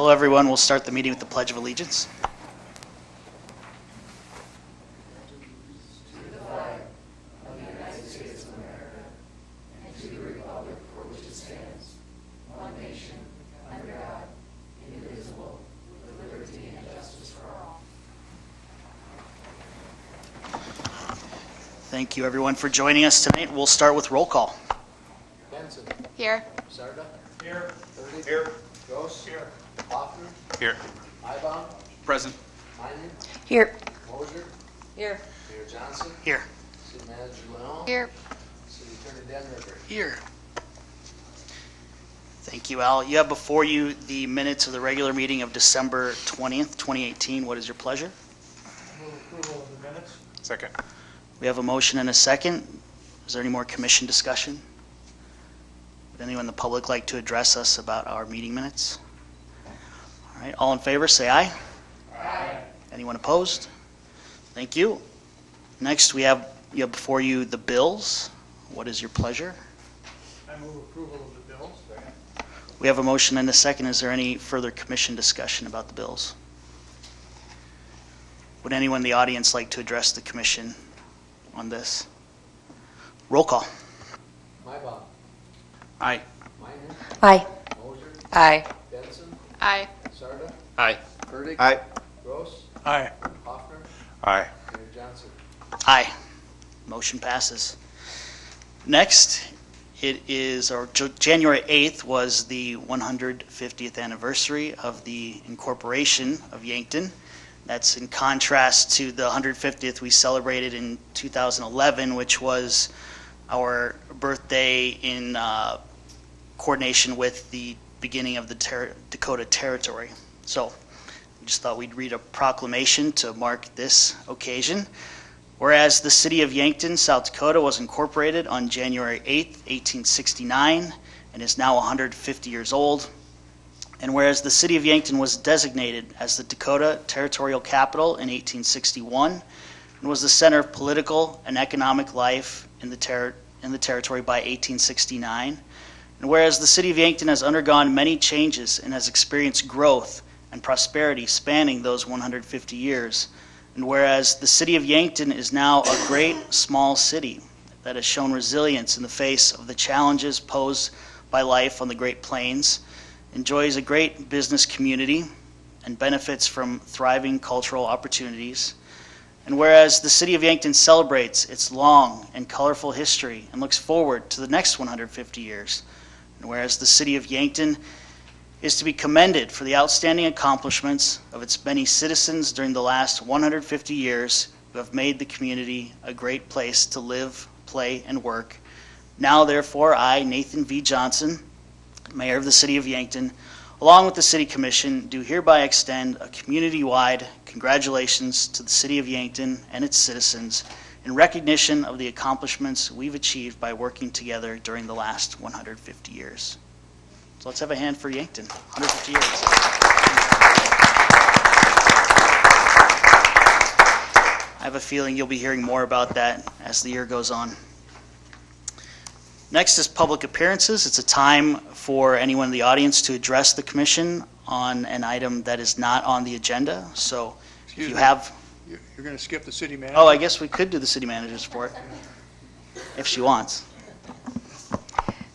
Hello, everyone. We'll start the meeting with the Pledge of Allegiance. Thank you, everyone, for joining us tonight. We'll start with roll call. Benson. Here. Sarda. Here. Burdick. Here. Gross. Here. Hoffner. Here. Ibon. Present. Minor. Here. Moser. Here. Mayor Johnson. Here. City Manager Leon. Here. City Attorney Dan Ricker. Here. Thank you, Al. You have before you the minutes of the regular meeting of December 20th, 2018. What is your pleasure? Move approval of the minutes. Second. We have a motion and a second. Is there any more commission discussion? Would anyone in the public like to address us about our meeting minutes? All right, all in favor, say aye. Aye. Anyone opposed? Thank you. Next, you have before you the bills. What is your pleasure? I move approval of the bills. Second. We have a motion and a second. Is there any further commission discussion about the bills? Would anyone in the audience like to address the commission on this? Roll call. Ibon. Aye. Minor. Aye. Moser. Aye. Benson. Aye. Sarda. Aye. Burdick. Aye. Gross. Aye. Hoffner. Aye. Mayor Johnson. Aye. Motion passes. Next, it is, January 8th was the 150th anniversary of the incorporation of Yankton. That's in contrast to the 150th we celebrated in 2011, which was our birthday in coordination with the beginning of the Dakota Territory. So we just thought we'd read a proclamation to mark this occasion. Whereas the city of Yankton, South Dakota was incorporated on January 8th, 1869 and is now 150 years old. And whereas the city of Yankton was designated as the Dakota Territorial Capital in 1861 and was the center of political and economic life in the territory by 1869, and whereas the city of Yankton has undergone many changes and has experienced growth and prosperity spanning those 150 years, and whereas the city of Yankton is now a great small city that has shown resilience in the face of the challenges posed by life on the Great Plains, enjoys a great business community, and benefits from thriving cultural opportunities. And whereas the city of Yankton celebrates its long and colorful history and looks forward to the next 150 years, and whereas the city of Yankton is to be commended for the outstanding accomplishments of its many citizens during the last 150 years who have made the community a great place to live, play, and work. Now, therefore, I, Nathan V. Johnson, Mayor of the City of Yankton, along with the City Commission, do hereby extend a community-wide congratulations to the City of Yankton and its citizens in recognition of the accomplishments we've achieved by working together during the last 150 years. So let's have a hand for Yankton, 150 years. I have a feeling you'll be hearing more about that as the year goes on. Next is public appearances. It's a time for anyone in the audience to address the commission on an item that is not on the agenda. So if you have... You're going to skip the city manager? Oh, I guess we could do the city manager's report if she wants.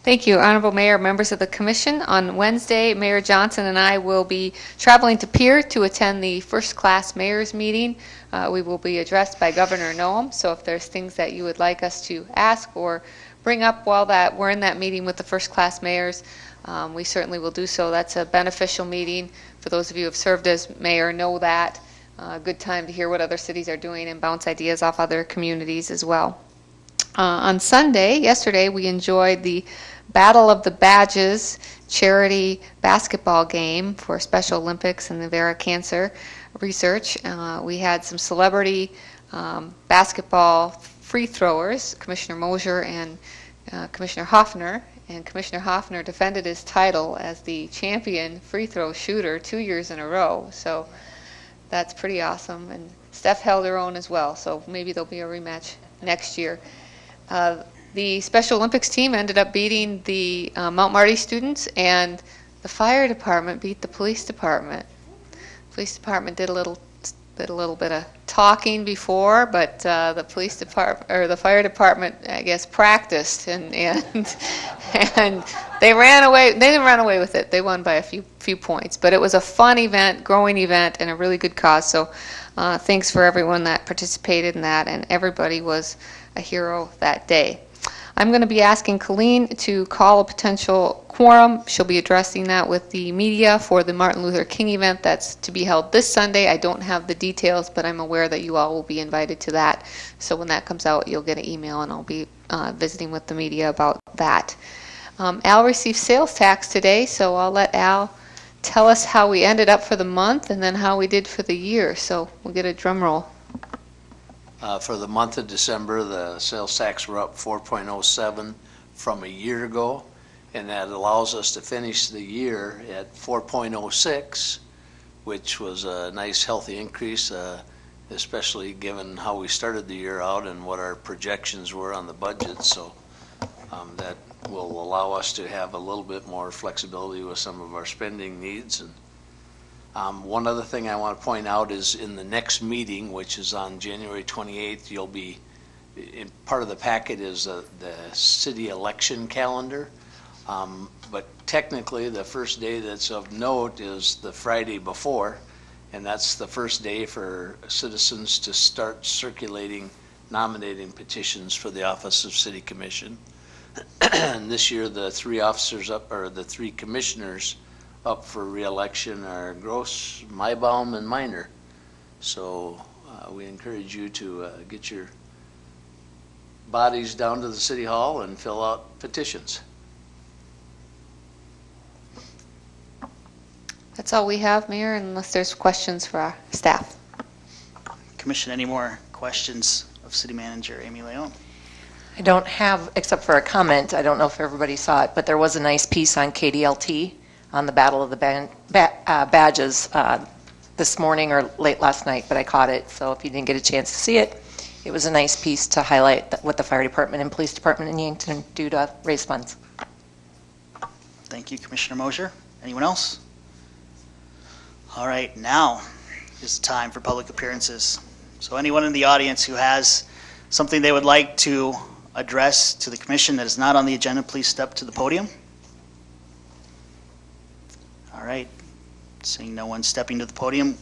Thank you, Honorable Mayor, members of the Commission. On Wednesday, Mayor Johnson and I will be traveling to Pierre to attend the first-class mayor's meeting. We will be addressed by Governor Noem, so if there's things that you would like us to ask or bring up while we're in that meeting with the first-class mayors, we certainly will do so. That's a beneficial meeting. For those of you who have served as mayor, know that. A good time to hear what other cities are doing and bounce ideas off other communities as well. On Sunday, yesterday, we enjoyed the Battle of the Badges charity basketball game for Special Olympics and the Vera Cancer Research. We had some celebrity basketball free throwers, Commissioner Mosier and Commissioner Hoffner. And Commissioner Hoffner defended his title as the champion free throw shooter 2 years in a row. So that's pretty awesome. And Steph held her own as well, so maybe there'll be a rematch next year. The Special Olympics team ended up beating the Mount Marty students, and the fire department beat the police department. Police department did a little bit of talking before, but the police department or the fire department, I guess, practiced and they ran away. They didn't run away with it. They won by a few points, but it was a fun event, growing event, and a really good cause. So thanks for everyone that participated in that, and everybody was a hero that day. I'm going to be asking Colleen to call a potential quorum. She'll be addressing that with the media for the Martin Luther King event that's to be held this Sunday. I don't have the details, but I'm aware that you all will be invited to that. So when that comes out, you'll get an email, and I'll be visiting with the media about that. Al received sales tax today, so I'll let Al tell us how we ended up for the month and then how we did for the year. So we'll get a drum roll. For the month of December, the sales tax were up 4.07 from a year ago, and that allows us to finish the year at 4.06, which was a nice healthy increase, especially given how we started the year out and what our projections were on the budget. So that will allow us to have a little bit more flexibility with some of our spending needs. And one other thing I want to point out is in the next meeting, which is on January 28th, you'll be, in part of the packet is the city election calendar. But technically the first day that's of note is the Friday before, and that's the first day for citizens to start circulating nominating petitions for the office of city commission. And this year the three officers up, or the three commissioners up for re-election are Gross, Mybaum, and Minor. So we encourage you to get your bodies down to the city hall and fill out petitions. That's all we have, Mayor, unless there's questions for our staff. Commission, any more questions of City Manager Amy Leon? I don't have, except for a comment, I don't know if everybody saw it, but there was a nice piece on KDLT on the Battle of the Badges this morning or late last night, but I caught it, so if you didn't get a chance to see it, it was a nice piece to highlight what the fire department and police department in Yankton do to raise funds. Thank you, Commissioner Mosier. Anyone else? All right, now is the time for public appearances. So anyone in the audience who has something they would like to address to the commission that is not on the agenda, please step to the podium. All right, seeing no one stepping to the podium,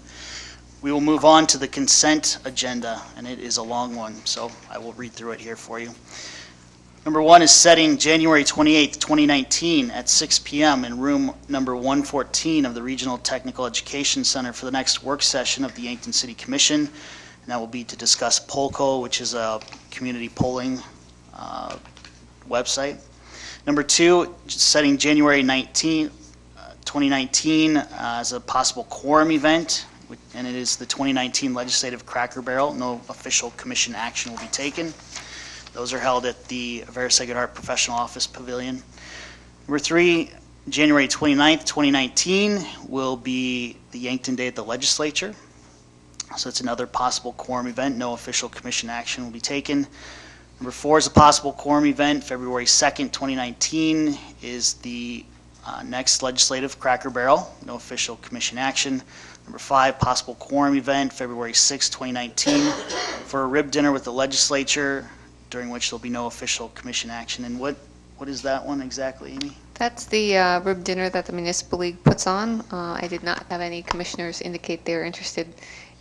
we will move on to the consent agenda, and it is a long one, so I will read through it here for you. Number one is setting January 28th, 2019 at 6 p.m. in room number 114 of the Regional Technical Education Center for the next work session of the Yankton City Commission. And that will be to discuss Polco, which is a community polling website. Number two, setting January 19th, 2019 as a possible quorum event, and it is the 2019 Legislative Cracker Barrel. No official commission action will be taken. Those are held at the Vera Sacred Heart Professional Office Pavilion. Number three, January 29th, 2019 will be the Yankton Day at the Legislature. So it's another possible quorum event. No official commission action will be taken. Number four is a possible quorum event. February 2nd, 2019 is the next Legislative Cracker Barrel. No official commission action. Number five, possible quorum event, February 6th, 2019 for a rib dinner with the legislature, during which there'll be no official commission action. And what is that one exactly, Amy? That's the rib dinner that the Municipal League puts on. I did not have any commissioners indicate they're interested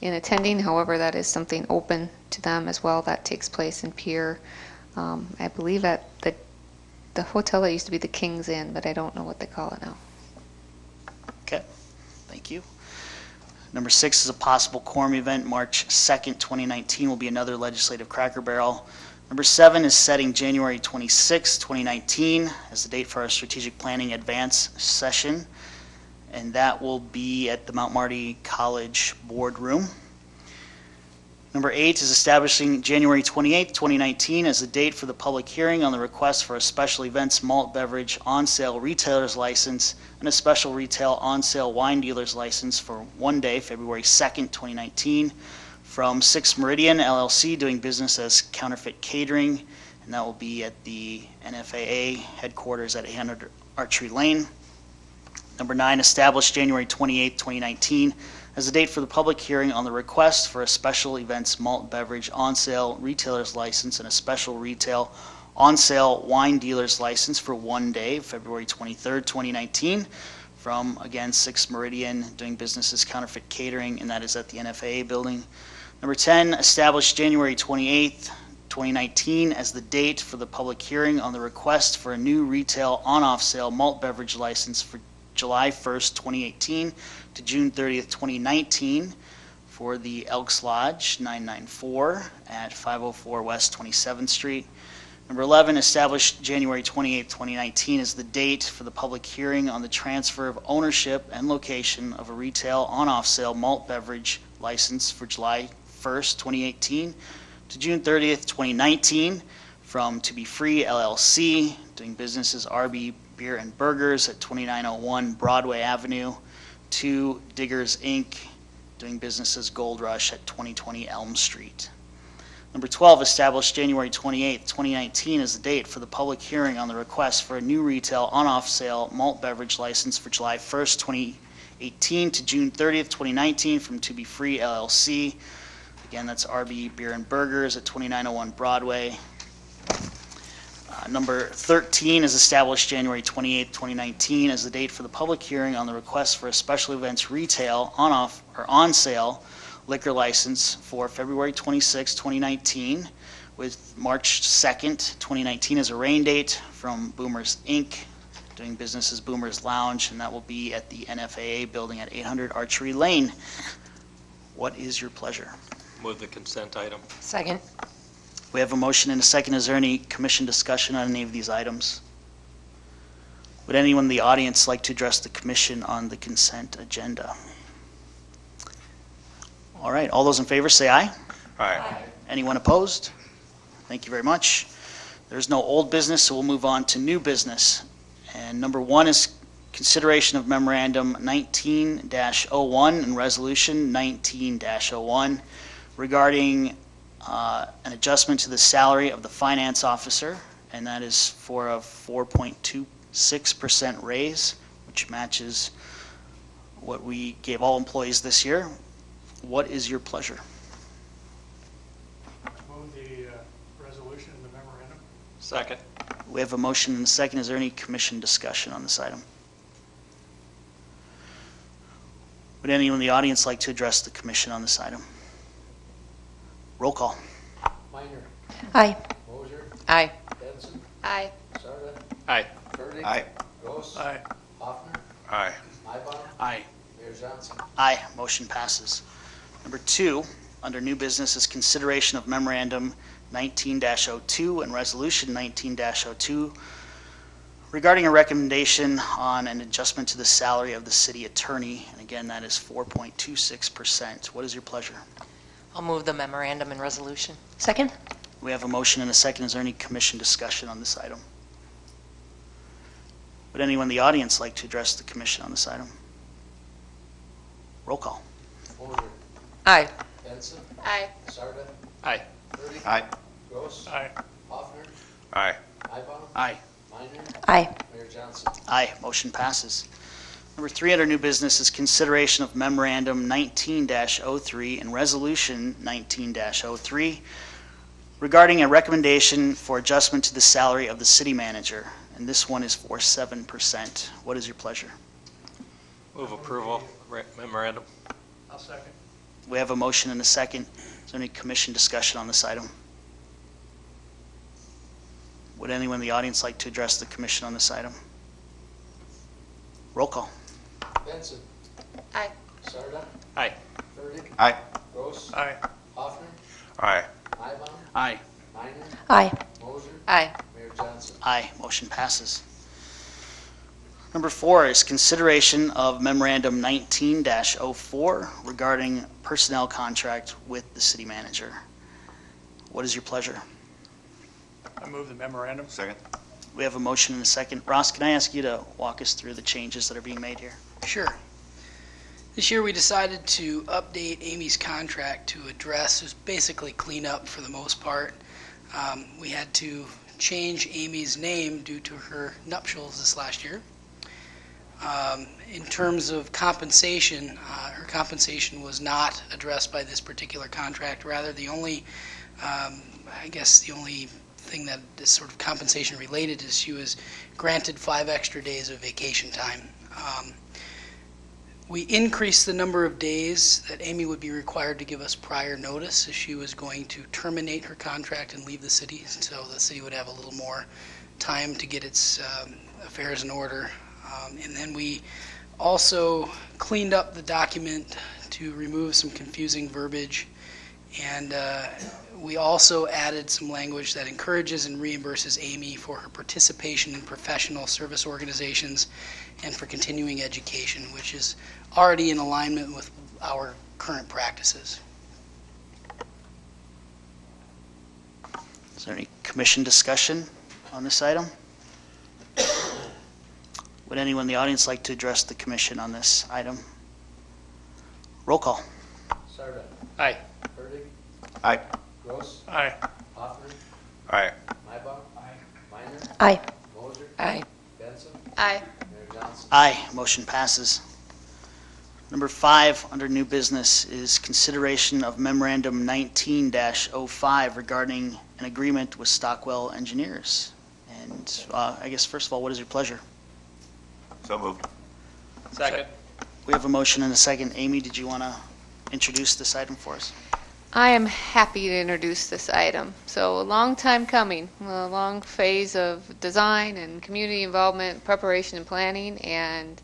in attending. However, that is something open to them as well. That takes place in Pier, I believe at the hotel that used to be the King's Inn, but I don't know what they call it now. Okay, thank you. Number six is a possible quorum event. March 2nd, 2019 will be another Legislative Cracker Barrel. Number seven is setting January 26, 2019 as the date for our Strategic Planning Advance session, and that will be at the Mount Marty College Boardroom. Number eight is establishing January 28, 2019 as the date for the public hearing on the request for a special events malt beverage on-sale retailer's license and a special retail on-sale wine dealer's license for one day, February 2nd, 2019. From 6 Meridian LLC, doing business as Counterfeit Catering, and that will be at the NFAA headquarters at 800 Archery Lane. Number 9, establish January 28, 2019 as the date for the public hearing on the request for a special events malt beverage on-sale retailer's license and a special retail on-sale wine dealer's license for one day, February 23rd, 2019, from, again, 6 Meridian, doing business as Counterfeit Catering, and that is at the NFAA building. Number 10, establish January 28th, 2019 as the date for the public hearing on the request for a new retail on-off sale malt beverage license for July 1st, 2018 to June 30th, 2019 for the Elks Lodge 994 at 504 West 27th Street. Number 11, establish January 28, 2019 as the date for the public hearing on the transfer of ownership and location of a retail on-off sale malt beverage license for July 1st, 2018 to June 30th, 2019 from To Be Free LLC, doing business as RB Beer and Burgers at 2901 Broadway Avenue, to Diggers Inc., doing business as Gold Rush at 2020 Elm Street. Number 12, establish January 28, 2019 as the date for the public hearing on the request for a new retail on-off sale malt beverage license for July 1st, 2018 to June 30th, 2019 from To Be Free LLC. Again, that's RB Beer and Burgers at 2901 Broadway. Number 13 is established January 28, 2019 as the date for the public hearing on the request for a special events retail on-off or on-sale liquor license for February 26, 2019 with March 2nd, 2019 as a rain date from Boomers Inc., doing business as Boomers Lounge, and that will be at the NFAA building at 800 Archery Lane. What is your pleasure? Move the consent item. Second. We have a motion and a second. Is there any commission discussion on any of these items? Would anyone in the audience like to address the commission on the consent agenda? All right, all those in favor say aye. Aye. Anyone opposed? Thank you very much. There's no old business, so we'll move on to new business. And number 1 is consideration of memorandum 19-01 and resolution 19-01 regarding an adjustment to the salary of the finance officer, and that is for a 4.26% raise, which matches what we gave all employees this year. What is your pleasure? Move the resolution and the memorandum. Second. We have a motion and a second. Is there any commission discussion on this item? Would anyone in the audience like to address the commission on this item? Roll call. Minor. Aye. Moser. Aye. Benson. Aye. Sarda. Aye. Furtick. Aye. Gross. Aye. Hoffner. Aye. Mybom. Aye. Mayor Johnson. Aye. Motion passes. Number 2, under new business, is consideration of memorandum 19-02 and resolution 19-02 regarding a recommendation on an adjustment to the salary of the city attorney. And again, that is 4.26%. What is your pleasure? I'll move the memorandum and resolution. Second. We have a motion and a second. Is there any commission discussion on this item? Would anyone in the audience like to address the commission on this item? Roll call. Moser. Aye. Benson. Aye. Sarda. Aye. Furtick. Aye. Gross. Aye. Hoffner. Aye. Mybom. Aye. Minor. Aye. Mayor Johnson. Aye. Motion passes. Number 3 under new business is consideration of memorandum 19-03 and resolution 19-03 regarding a recommendation for adjustment to the salary of the city manager. And this one is for 7%. What is your pleasure? Move approval. Memorandum. I'll second. We have a motion and a second. Is there any commission discussion on this item? Would anyone in the audience like to address the commission on this item? Roll call. Benson. Aye. Sarda. Aye. Furtick. Aye. Gross. Aye. Hoffner. Aye. Mybom. Aye. Minor. Aye. Moser. Aye. Mayor Johnson. Aye. Motion passes. Number 4 is consideration of memorandum 19-04 regarding personnel contract with the city manager. What is your pleasure? I move the memorandum. Second. We have a motion and a second. Ross, can I ask you to walk us through the changes that are being made here? Sure. This year we decided to update Amy's contract to address, just basically clean up for the most part. We had to change Amy's name due to her nuptials this last year. In terms of compensation, her compensation was not addressed by this particular contract. Rather, the only, I guess the only thing that is sort of compensation related is she was granted 5 extra days of vacation time. We increased the number of days that Amy would be required to give us prior notice if she was going to terminate her contract and leave the city, so the city would have a little more time to get its affairs in order. And then we also cleaned up the document to remove some confusing verbiage, and we also added some language that encourages and reimburses Amy for her participation in professional service organizations and for continuing education, which is already in alignment with our current practices. Is there any commission discussion on this item? Would anyone in the audience like to address the commission on this item? Roll call. Sarda. Aye. Herdig. Aye. Gross. Aye. Hoffman. Aye. Mybach. Minor. Aye. Moser. Aye. Benson. Aye. Mayor Johnson. Aye, motion passes. Number 5 under new business is consideration of memorandum 19-05 regarding an agreement with Stockwell Engineers. And I guess first of all, what is your pleasure? So moved. Second. We have a motion and a second. Amy, did you want to introduce this item for us? I am happy to introduce this item. So a long time coming, a long phase of design and community involvement, preparation and planning, and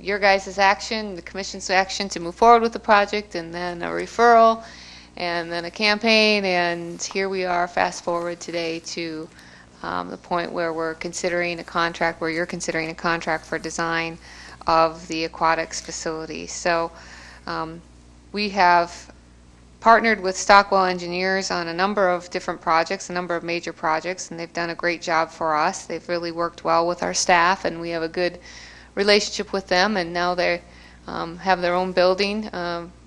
your guys' action, the commission's action to move forward with the project, and then a referral, and then a campaign, and here we are, fast forward today to the point where we're considering a contract, where you're considering a contract for design of the aquatics facility. So we have partnered with Stockwell Engineers on a number of different projects, a number of major projects, and they've done a great job for us. They've really worked well with our staff, and we have a good relationship with them, and now they have their own building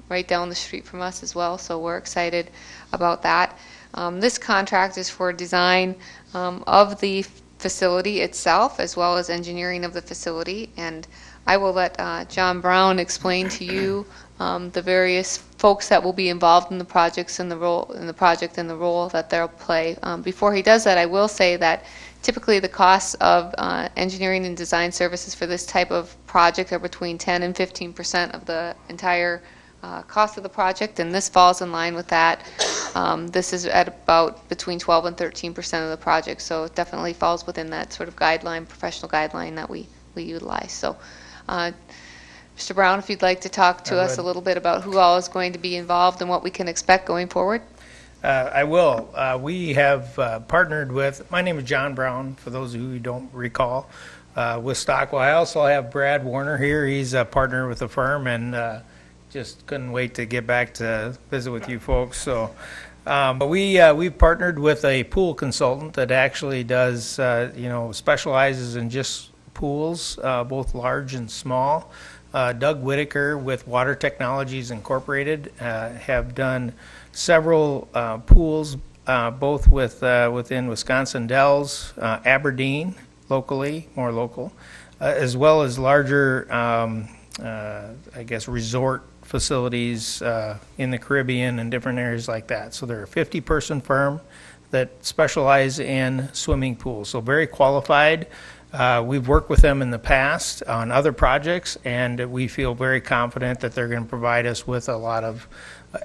right down the street from us as well, so we're excited about that. This contract is for design of the facility itself, as well as engineering of the facility, and I will let John Brown explain to you the various folks that will be involved in the projects and the role in the project and the role that they'll play. Before he does that, I will say that typically the costs of engineering and design services for this type of project are between 10 and 15% of the entire cost of the project, and this falls in line with that. This is at about between 12 and 13% of the project, so it definitely falls within that sort of guideline, professional guideline that we utilize. So, Mr. Brown, if you'd like to talk to us a little bit about who all is going to be involved and what we can expect going forward. I will. We have partnered with, my name is John Brown, for those of you who don't recall, with Stockwell. I also have Brad Warner here. He's a partner with the firm, and just couldn't wait to get back to visit with you folks. So, but we've partnered with a pool consultant that actually does, specializes in just pools, both large and small. Doug Whitaker with Water Technologies Incorporated have done several pools, both within Wisconsin Dells, Aberdeen, locally, more local, as well as larger, resort facilities in the Caribbean and different areas like that. So they're a 50-person firm that specialize in swimming pools. So very qualified. We've worked with them in the past on other projects, and we feel very confident that they're going to provide us with a lot of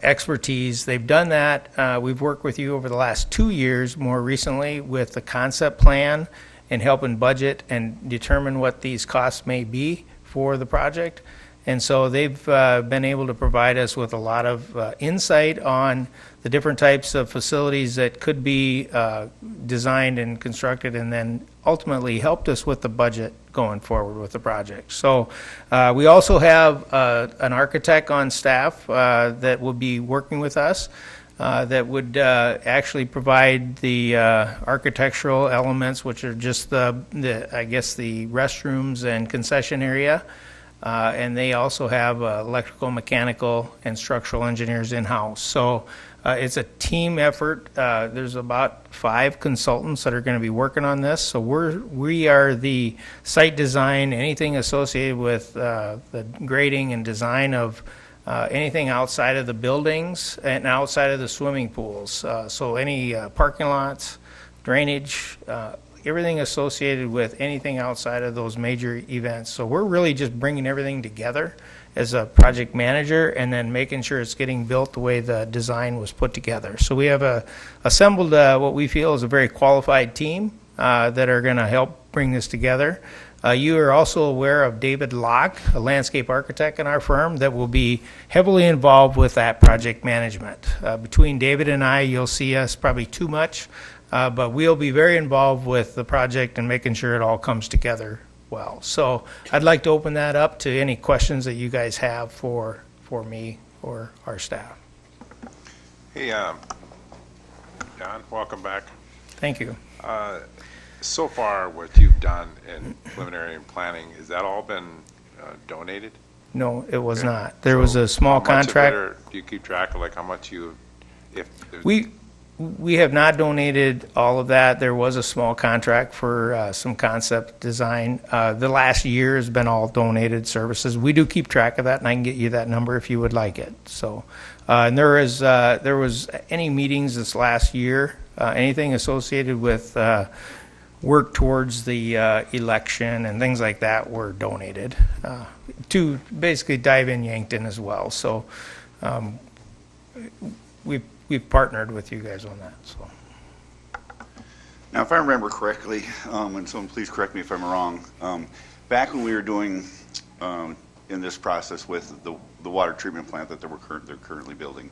expertise. They've done that. We've worked with you over the last 2 years, more recently, with the concept plan and helping budget and determine what these costs may be for the project. And so they've been able to provide us with a lot of insight on the different types of facilities that could be designed and constructed, and then ultimately helped us with the budget going forward with the project. So we also have an architect on staff that will be working with us that would actually provide the architectural elements, which are just the restrooms and concession area. and they also have electrical, mechanical, and structural engineers in-house. So it's a team effort. There's about 5 consultants that are going to be working on this. So we are the site design, anything associated with the grading and design of anything outside of the buildings and outside of the swimming pools. So any parking lots, drainage, everything associated with anything outside of those major events. So we're really just bringing everything together as a project manager and then making sure it's getting built the way the design was put together. So we have assembled what we feel is a very qualified team that are going to help bring this together. You are also aware of David Locke, a landscape architect in our firm, that will be heavily involved with that project management. Between David and I, you'll see us probably too much, but we'll be very involved with the project and making sure it all comes together well. So I'd like to open that up to any questions that you guys have for me or our staff. Hey, Don, welcome back. Thank you. So far, what you've done in preliminary and planning, has that all been donated? No, it was not. There was a small How much of it contract. do you keep track of, like how much you, if there's We have not donated all of that. There was a small contract for some concept design. The last year has been all donated services. We do keep track of that, and I can get you that number if you would like it. So, and there was any meetings this last year, anything associated with work towards the election and things like that were donated to basically dive in Yankton as well. So, we've partnered with you guys on that. So. Now, if I remember correctly, and someone please correct me if I'm wrong, back when we were doing in this process with the water treatment plant that they're currently building,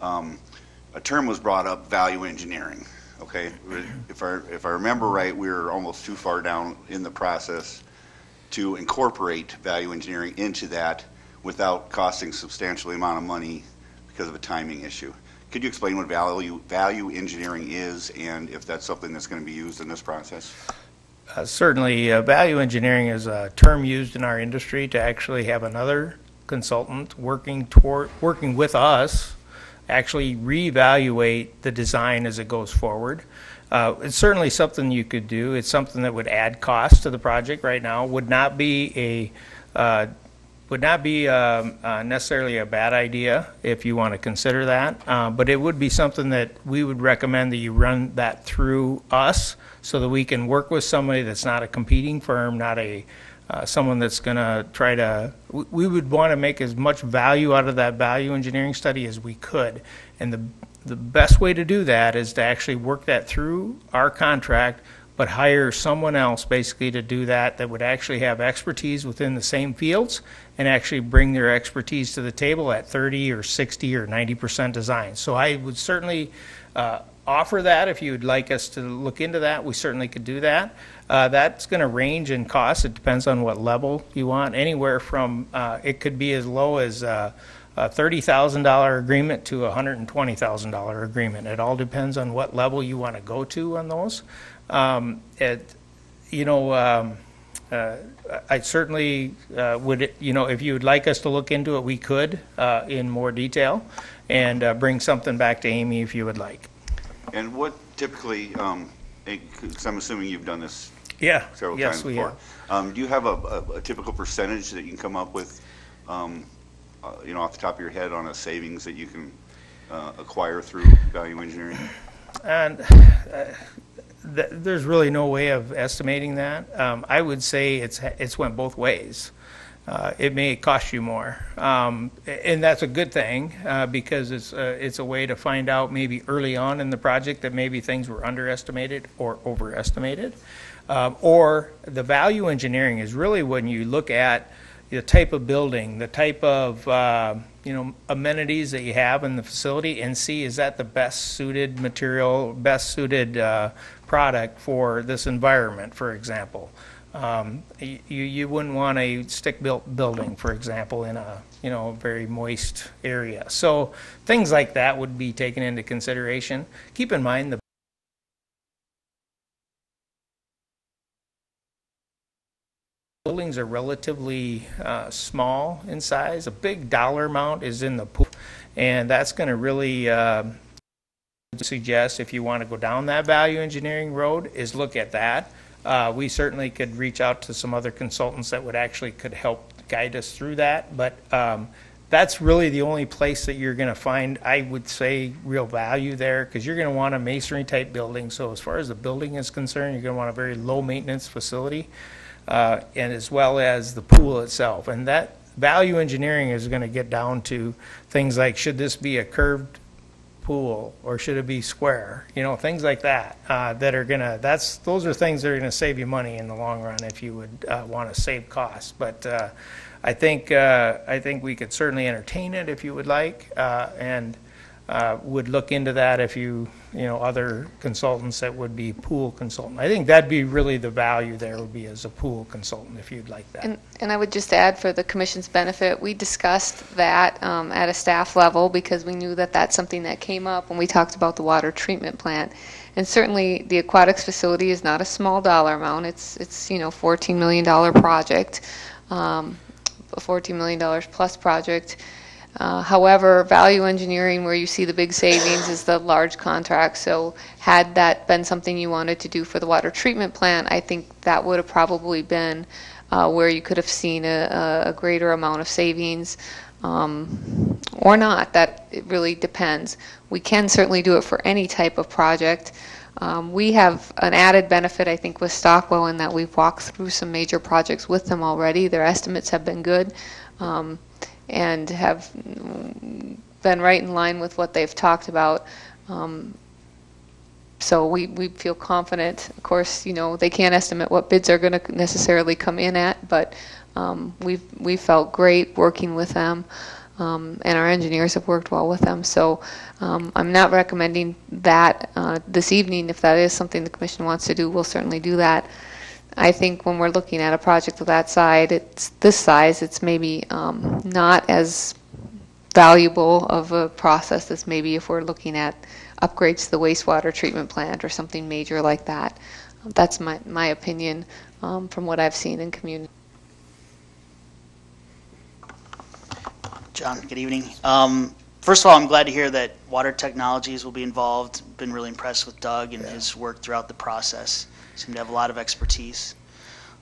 a term was brought up: value engineering. Okay, if I remember right, we were almost too far down in the process to incorporate value engineering into that without costing substantial amount of money because of a timing issue. Could you explain what value engineering is, and if that's something that's going to be used in this process? Certainly, value engineering is a term used in our industry to actually have another consultant working with us actually reevaluate the design as it goes forward. It's certainly something you could do. It's something that would add cost to the project right now. Would not be necessarily a bad idea if you want to consider that, but it would be something that we would recommend that you run that through us so that we can work with somebody that's not a competing firm, not someone that's going to try to, we would want to make as much value out of that value engineering study as we could. And the best way to do that is to actually work that through our contract, but hire someone else basically to do that would actually have expertise within the same fields and actually bring their expertise to the table at 30 or 60 or 90% design. So I would certainly offer that. If you would like us to look into that, we certainly could do that. That's going to range in cost. It depends on what level you want. Anywhere from, it could be as low as a $30,000 agreement to a $120,000 agreement. It all depends on what level you want to go to on those. I certainly would, if you would like us to look into it, we could in more detail and bring something back to Amy if you would like. And what typically, because I'm assuming you've done this several yes, times we before. have. Do you have a typical percentage that you can come up with, off the top of your head on a savings that you can acquire through value engineering? And there's really no way of estimating that. I would say it's went both ways. It may cost you more, and that's a good thing because it's a way to find out maybe early on in the project that maybe things were underestimated or overestimated. Or the value engineering is really when you look at the type of building, the type of amenities that you have in the facility, and see is that the best suited material, best suited product for this environment, for example. You wouldn't want a stick-built building, for example, in a very moist area. So things like that would be taken into consideration. Keep in mind the buildings are relatively small in size. A big dollar amount is in the pool, and that's going to really suggest, if you want to go down that value engineering road, is look at that. We certainly could reach out to some other consultants that would actually could help guide us through that, but that's really the only place that you're going to find, I would say, real value there, because you're going to want a masonry type building. So as far as the building is concerned, you're going to want a very low maintenance facility, and as well as the pool itself. And that value engineering is going to get down to things like, should this be a curved pool or should it be square? You know, things like that, that are going to, those are things that are going to save you money in the long run if you would want to save costs. But I think we could certainly entertain it if you would like, and would look into that if you know, other consultants that would be pool consultant. I think that'd be really the value there, would be as a pool consultant if you'd like that. And I would just add, for the commission's benefit, we discussed that at a staff level, because we knew that that's something that came up when we talked about the water treatment plant. And certainly the aquatics facility is not a small dollar amount. It's you know, $14 million project, a $14 million plus project. However, value engineering, where you see the big savings, is the large contract. So had that been something you wanted to do for the water treatment plant, I think that would have probably been where you could have seen a greater amount of savings, or not. That it really depends. We can certainly do it for any type of project. We have an added benefit, I think, with Stockwell, in that we've walked through some major projects with them already. Their estimates have been good, and have been right in line with what they've talked about. So we feel confident. Of course, you know, they can't estimate what bids are going to necessarily come in at, but we felt great working with them, and our engineers have worked well with them. So I'm not recommending that this evening. If that is something the commission wants to do, we'll certainly do that. I think when we're looking at a project of that size, it's maybe not as valuable of a process as maybe if we're looking at upgrades to the wastewater treatment plant or something major like that. That's my opinion from what I've seen in community. John, good evening. First of all, I'm glad to hear that Water Technologies will be involved. Been really impressed with Doug and his work throughout the process. Seem to have a lot of expertise.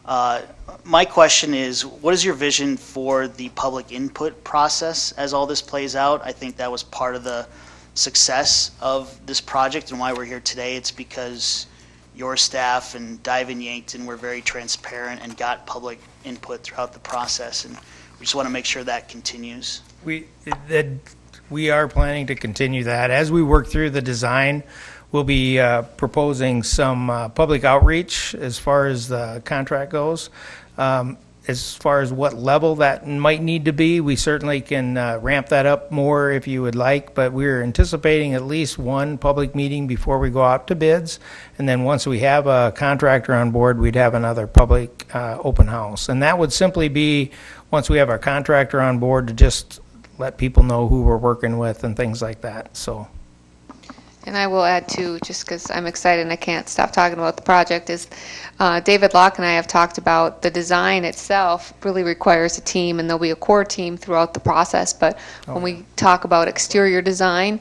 My question is, what is your vision for the public input process as all this plays out? I think that was part of the success of this project and why we're here today. It's because your staff and Dive in Yankton were very transparent and got public input throughout the process, and we just want to make sure that continues. We are planning to continue that. As we work through the design, we'll be proposing some public outreach as far as the contract goes. As far as what level that might need to be, we certainly can ramp that up more if you would like, but we're anticipating at least one public meeting before we go out to bids, and then once we have a contractor on board, we'd have another public open house. And that would simply be, once we have our contractor on board, to just let people know who we're working with and things like that. So. And I will add too, just because I'm excited and I can't stop talking about the project, is David Locke and I have talked about the design itself really requires a team, and there'll be a core team throughout the process. But when we talk about exterior design,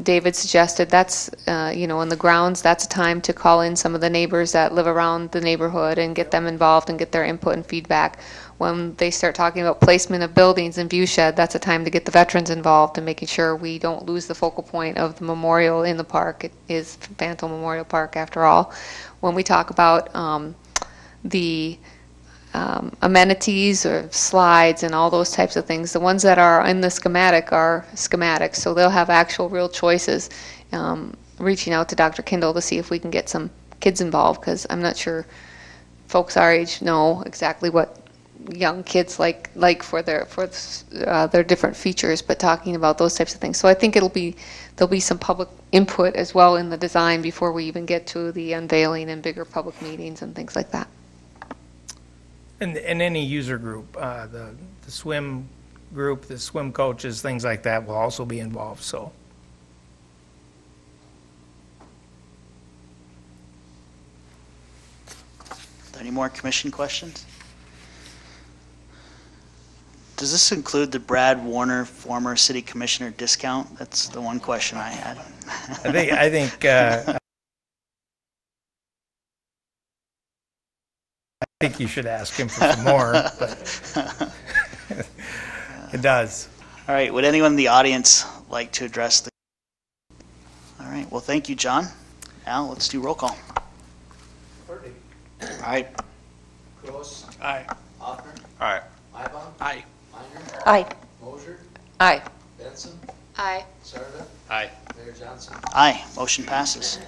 David suggested that's, in the grounds, that's a time to call in some of the neighbors that live around the neighborhood and get them involved and get their input and feedback. When they start talking about placement of buildings and view shed, that's a time to get the veterans involved and making sure we don't lose the focal point of the memorial in the park. It is Fantle Memorial Park after all. When we talk about the amenities or slides and all those types of things, the ones that are in the schematic are schematics, so they'll have actual real choices. Reaching out to Dr. Kindle to see if we can get some kids involved, because I'm not sure folks our age know exactly what young kids like for their different features, but talking about those types of things. So I think there'll be some public input as well in the design before we even get to the unveiling and bigger public meetings and things like that. And any user group, the swim group, the swim coaches, things like that will also be involved. So. Any more commission questions? Does this include the Brad Warner former city commissioner discount? That's the one question I had. I think you should ask him for some more, but it does. All right, would anyone in the audience like to address the? All right, well, thank you, John. Now, let's do roll call. Aye. Gross. Aye. Hoffner. Aye. Ibach. Aye. Minor. Aye. Mosier. Aye. Benson. Aye. Sarda. Aye. Mayor Johnson. Aye, motion passes.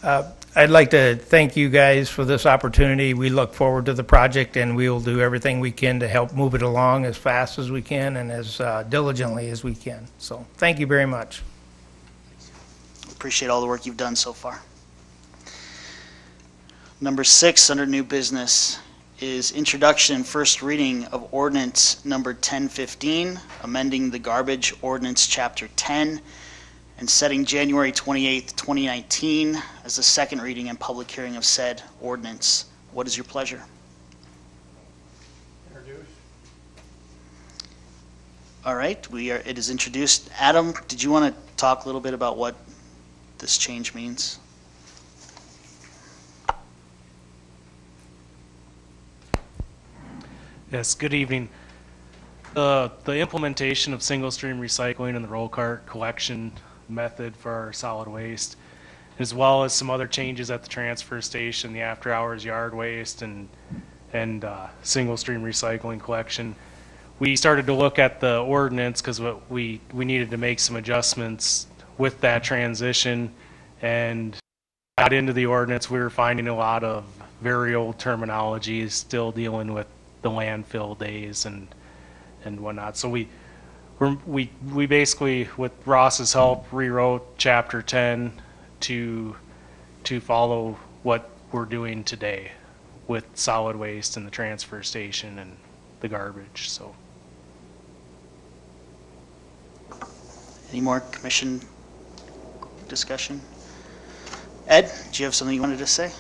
I'd like to thank you guys for this opportunity. We look forward to the project, and we will do everything we can to help move it along as fast as we can and as diligently as we can. So thank you very much. Appreciate all the work you've done so far. Number 6 under new business is introduction and first reading of ordinance number 1015, amending the garbage ordinance chapter 10 and setting January 28th, 2019 as the second reading and public hearing of said ordinance. What is your pleasure? Introduce. All right, it is introduced. Adam, did you want to talk a little bit about what this change means? Yes, good evening. The implementation of single stream recycling and the roll cart collection method for our solid waste, as well as some other changes at the transfer station, the after hours yard waste and single stream recycling collection. We started to look at the ordinance because we needed to make some adjustments with that transition, and got into the ordinance. We were finding a lot of very old terminology, still dealing with the landfill days and whatnot. So we basically, with Ross's help, rewrote chapter 10 to follow what we're doing today with solid waste and the transfer station and the garbage. So Any more commission discussion? Ed, do you have something you wanted to say?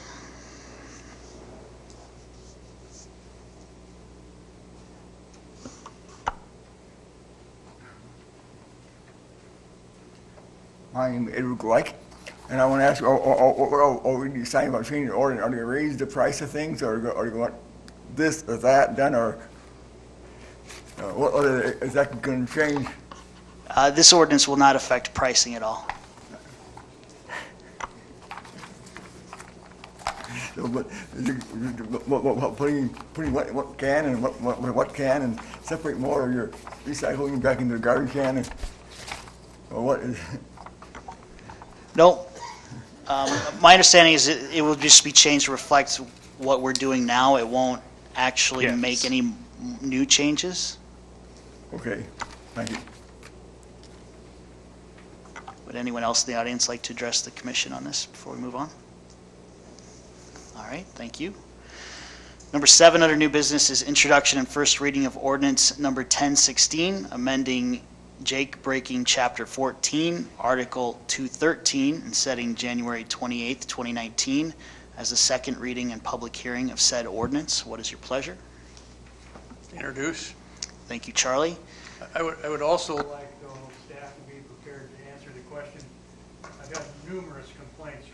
I'm Edward Glick, and I want to ask, are we deciding about changing the order? Are they going to raise the price of things, or are you going to want this or that done, or what is that going to change? This ordinance will not affect pricing at all. So, but putting what can and what can, and separate more of your recycling back into the garbage can, or what is? No. My understanding is it will just be changed to reflect what we're doing now. It won't actually make any new changes. Okay, thank you. Would anyone else in the audience like to address the commission on this before we move on? All right, thank you. Number 7 under new business is introduction and first reading of ordinance number 1016, amending Jake breaking chapter 14, article 213, and setting January 28th, 2019 as the second reading and public hearing of said ordinance. What is your pleasure? Introduce. Thank you, Charlie. I would also like, though, staff to be prepared to answer the question. I've got numerous complaints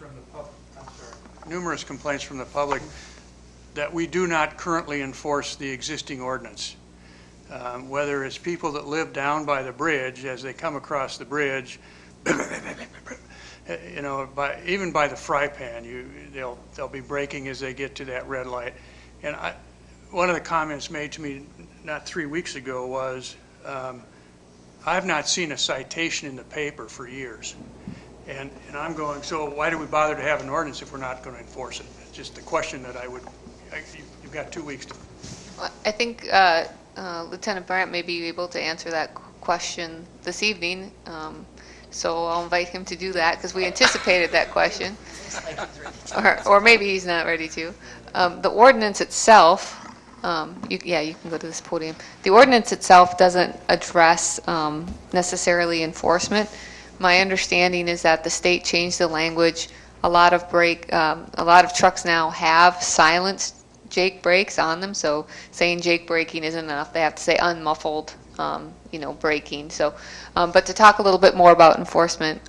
from the public that we do not currently enforce the existing ordinance. Whether it's people that live down by the bridge, as they come across the bridge, you know, even by the fry pan, they'll be braking as they get to that red light. And one of the comments made to me not 3 weeks ago was, I've not seen a citation in the paper for years. And I'm going, so why do we bother to have an ordinance if we're not going to enforce it? It's just the question that you've got 2 weeks to. I think Lieutenant Brandt may be able to answer that question this evening. So I'll invite him to do that because we anticipated that question. Or maybe he's not ready to. The ordinance itself, you can go to this podium. The ordinance itself doesn't address necessarily enforcement. My understanding is that the state changed the language. A lot of trucks now have silenced Jake brakes on them, so saying Jake braking isn't enough. They have to say unmuffled breaking. So, but to talk a little bit more about enforcement,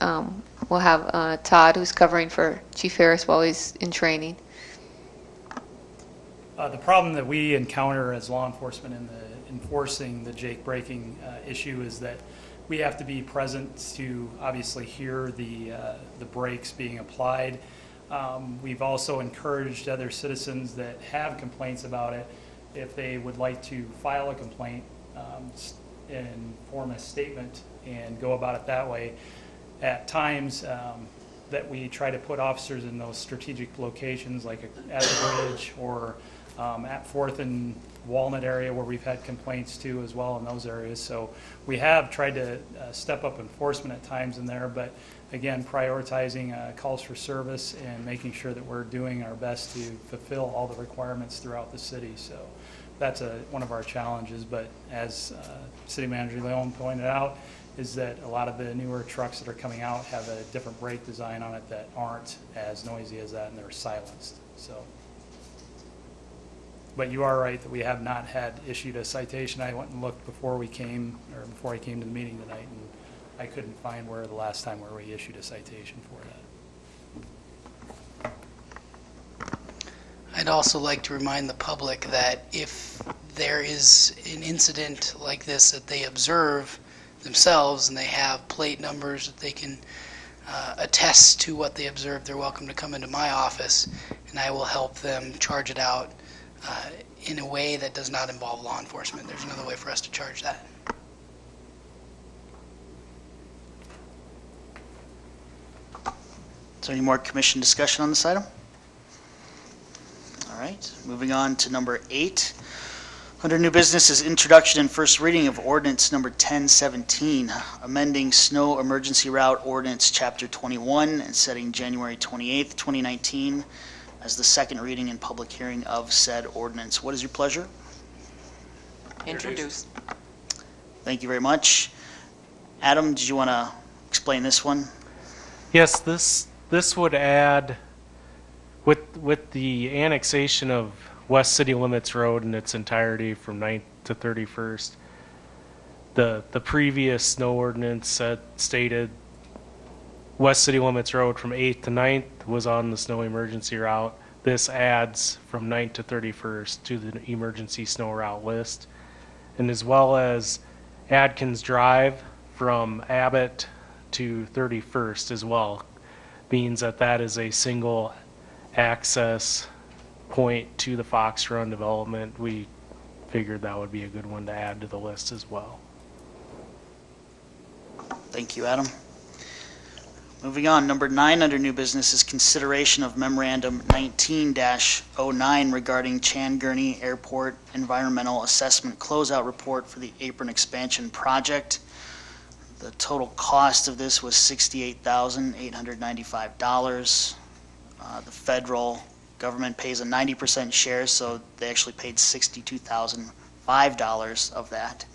we'll have Todd, who's covering for Chief Harris while he's in training. The problem that we encounter as law enforcement in enforcing the Jake braking issue is that we have to be present to obviously hear the brakes being applied. We've also encouraged other citizens that have complaints about it, if they would like to file a complaint and form a statement and go about it that way. At times that we try to put officers in those strategic locations, like at the bridge or at 4th and Walnut area, where we've had complaints too as well in those areas. So we have tried to step up enforcement at times in there, but again, prioritizing calls for service and making sure that we're doing our best to fulfill all the requirements throughout the city. So that's one of our challenges, but as City Manager Leon pointed out, is that a lot of the newer trucks that are coming out have a different brake design on it that aren't as noisy as that, and they're silenced. So, but you are right that we have not had issued a citation. I went and looked before I came to the meeting tonight, and I couldn't find where the last time where we issued a citation for that. I'd also like to remind the public that if there is an incident like this that they observe themselves and they have plate numbers that they can attest to what they observed, they're welcome to come into my office and I will help them charge it out in a way that does not involve law enforcement. There's another way for us to charge that. Is there any more commission discussion on this item? All right, moving on to number 8. Under new business is introduction and first reading of ordinance number 1017, amending snow emergency route ordinance chapter 21 and setting January 28th, 2019 as the second reading and public hearing of said ordinance. What is your pleasure? Introduce. Thank you very much. Adam, did you want to explain this one? Yes, this would add, with the annexation of West City Limits Road in its entirety from 9th to 31st, the previous snow ordinance stated West City Limits Road from 8th to 9th was on the snow emergency route. This adds from 9th to 31st to the emergency snow route list. And as well as Adkins Drive from Abbott to 31st as well, means that is a single access point to the Fox Run development. We figured that would be a good one to add to the list as well. Thank you, Adam. Moving on, number 9 under new business is consideration of memorandum 19-09 regarding Chan Gurney Airport Environmental Assessment Closeout Report for the Apron Expansion Project. The total cost of this was $68,895. The federal government pays a 90% share, so they actually paid $62,005 of that.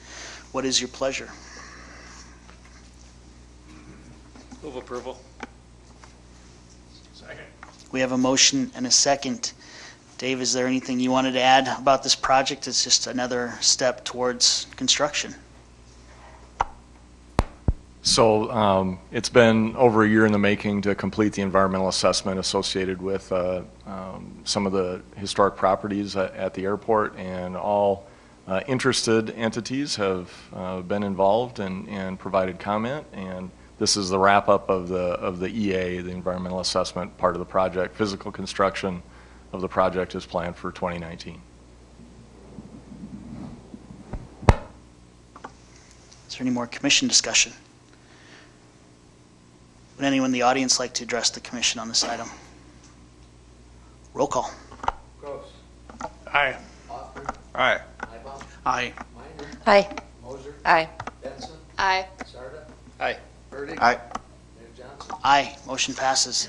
What is your pleasure? Move approval. Second. We have a motion and a second. Dave, is there anything you wanted to add about this project? It's just another step towards construction. So it's been over a year in the making to complete the environmental assessment associated with some of the historic properties at the airport, and all interested entities have been involved and provided comment, and this is the wrap-up of the EA, the environmental assessment part of the project. Physical construction of the project is planned for 2019. Is there any more commission discussion? Would anyone in the audience like to address the commission on this item? Roll call. Gross. Aye. Hoffman. Aye. Mybom. Aye. Minor. Aye. Moser. Aye. Benson. Aye. Sarda. Aye. Burdick. Aye. Mayor Johnson. Aye, motion passes.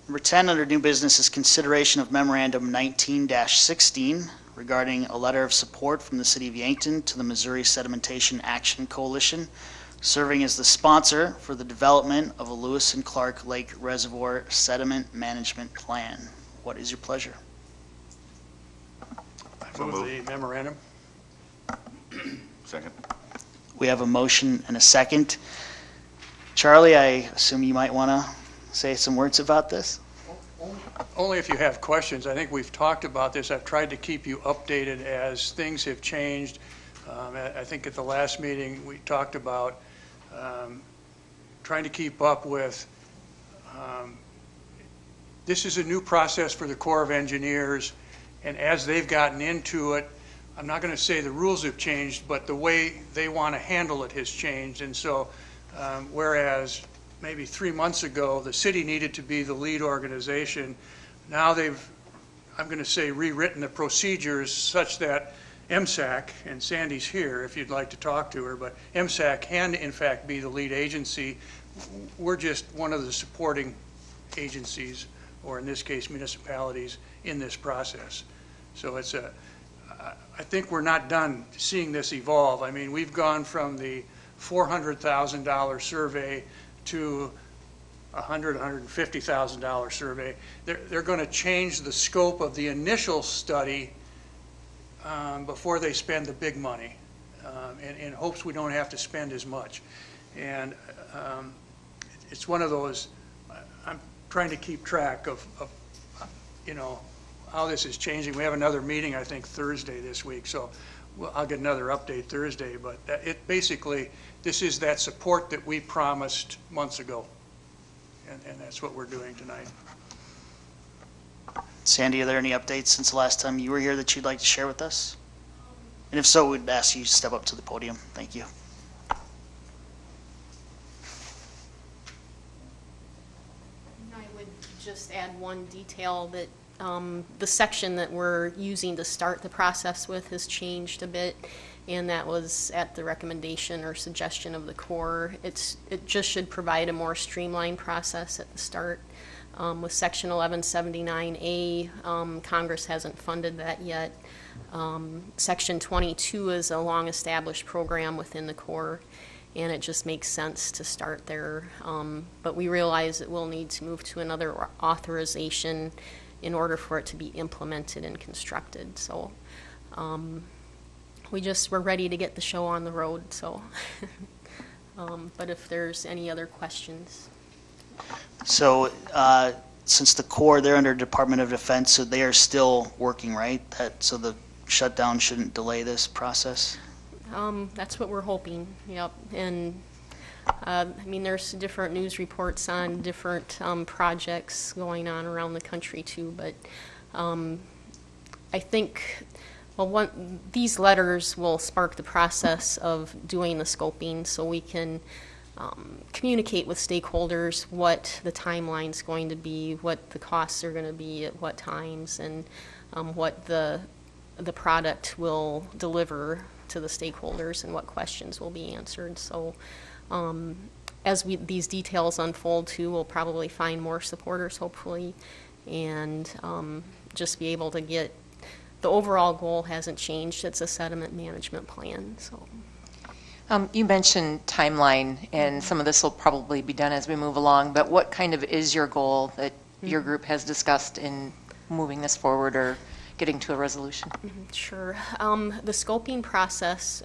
Number 10 under new business is consideration of memorandum 19-16 regarding a letter of support from the City of Yankton to the Missouri Sedimentation Action Coalition, serving as the sponsor for the development of a Lewis and Clark Lake Reservoir Sediment Management Plan. What is your pleasure? I move the memorandum. Second. We have a motion and a second. Charlie, I assume you might want to say some words about this? Only if you have questions. I think we've talked about this. I've tried to keep you updated as things have changed. I think at the last meeting, we talked about trying to keep up with, this is a new process for the Corps of Engineers, and as they've gotten into it, I'm not going to say the rules have changed, but the way they want to handle it has changed. And so, whereas maybe 3 months ago, the city needed to be the lead organization, now they've, I'm going to say, rewritten the procedures such that MSAC, and Sandy's here if you'd like to talk to her, but MSAC can in fact be the lead agency. We're just one of the supporting agencies, or in this case municipalities, in this process. So it's a, I think we're not done seeing this evolve. I mean, we've gone from the $400,000 survey to $150,000 survey. They're going to change the scope of the initial study before they spend the big money, in hopes we don't have to spend as much. And it's one of those, I'm trying to keep track of you know, how this is changing. We have another meeting, I think, Thursday this week, so I'll get another update Thursday. But it basically, this is that support that we promised months ago, and that's what we're doing tonight. Sandy, are there any updates since the last time you were here that you'd like to share with us? And if so, we'd ask you to step up to the podium. Thank you. I would just add one detail that the section that we're using to start the process with has changed a bit, and that was at the recommendation or suggestion of the Corps. It just should provide a more streamlined process at the start. With Section 1179A, Congress hasn't funded that yet. Section 22 is a long-established program within the Corps, and it just makes sense to start there. But we realize that we'll need to move to another authorization in order for it to be implemented and constructed. So we're ready to get the show on the road. So, but if there's any other questions. So since the Corps, they're under Department of Defense, so they are still working, right? So the shutdown shouldn't delay this process? That's what we're hoping, yep. And I mean, there's different news reports on different projects going on around the country too, but I think, well, these letters will spark the process of doing the scoping so we can communicate with stakeholders what the timeline's going to be, what the costs are going to be at what times, and what the product will deliver to the stakeholders and what questions will be answered. So as these details unfold too, we'll probably find more supporters hopefully, and just be able to get, the overall goal hasn't changed. It's a sediment management plan. So. You mentioned timeline, and some of this will probably be done as we move along, but what kind of is your goal that your group has discussed in moving this forward or getting to a resolution? Sure. The scoping process,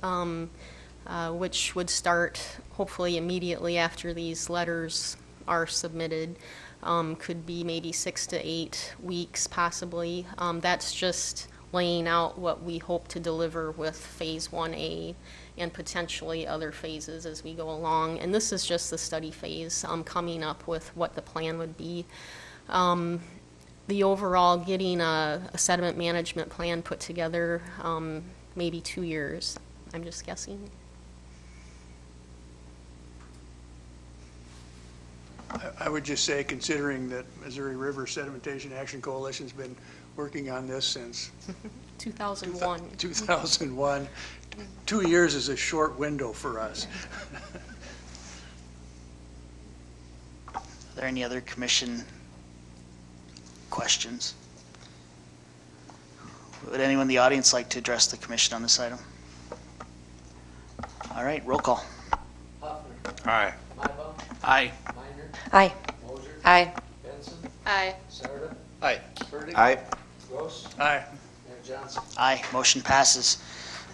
which would start hopefully immediately after these letters are submitted, could be maybe 6 to 8 weeks possibly. That's just laying out what we hope to deliver with Phase 1A and potentially other phases as we go along. And this is just the study phase, coming up with what the plan would be. The overall getting a sediment management plan put together, maybe 2 years, I'm just guessing. I would just say, considering that Missouri River Sedimentation Action Coalition's been working on this since 2001. 2001. 2 years is a short window for us. Are there any other commission questions? Would anyone in the audience like to address the commission on this item? All right, roll call. Aye. Aye. Aye. Aye. Aye. Aye. Aye. Aye. Aye. Motion passes.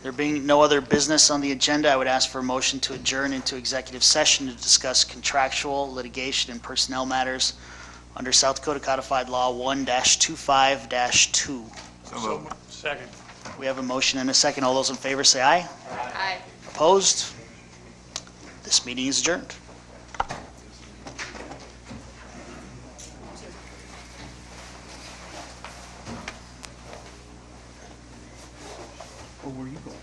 There being no other business on the agenda, I would ask for a motion to adjourn into executive session to discuss contractual, litigation, and personnel matters under South Dakota Codified Law 1-25-2. Second. We have a motion and a second. All those in favor say aye. Aye. Opposed? This meeting is adjourned. Oh, where you going?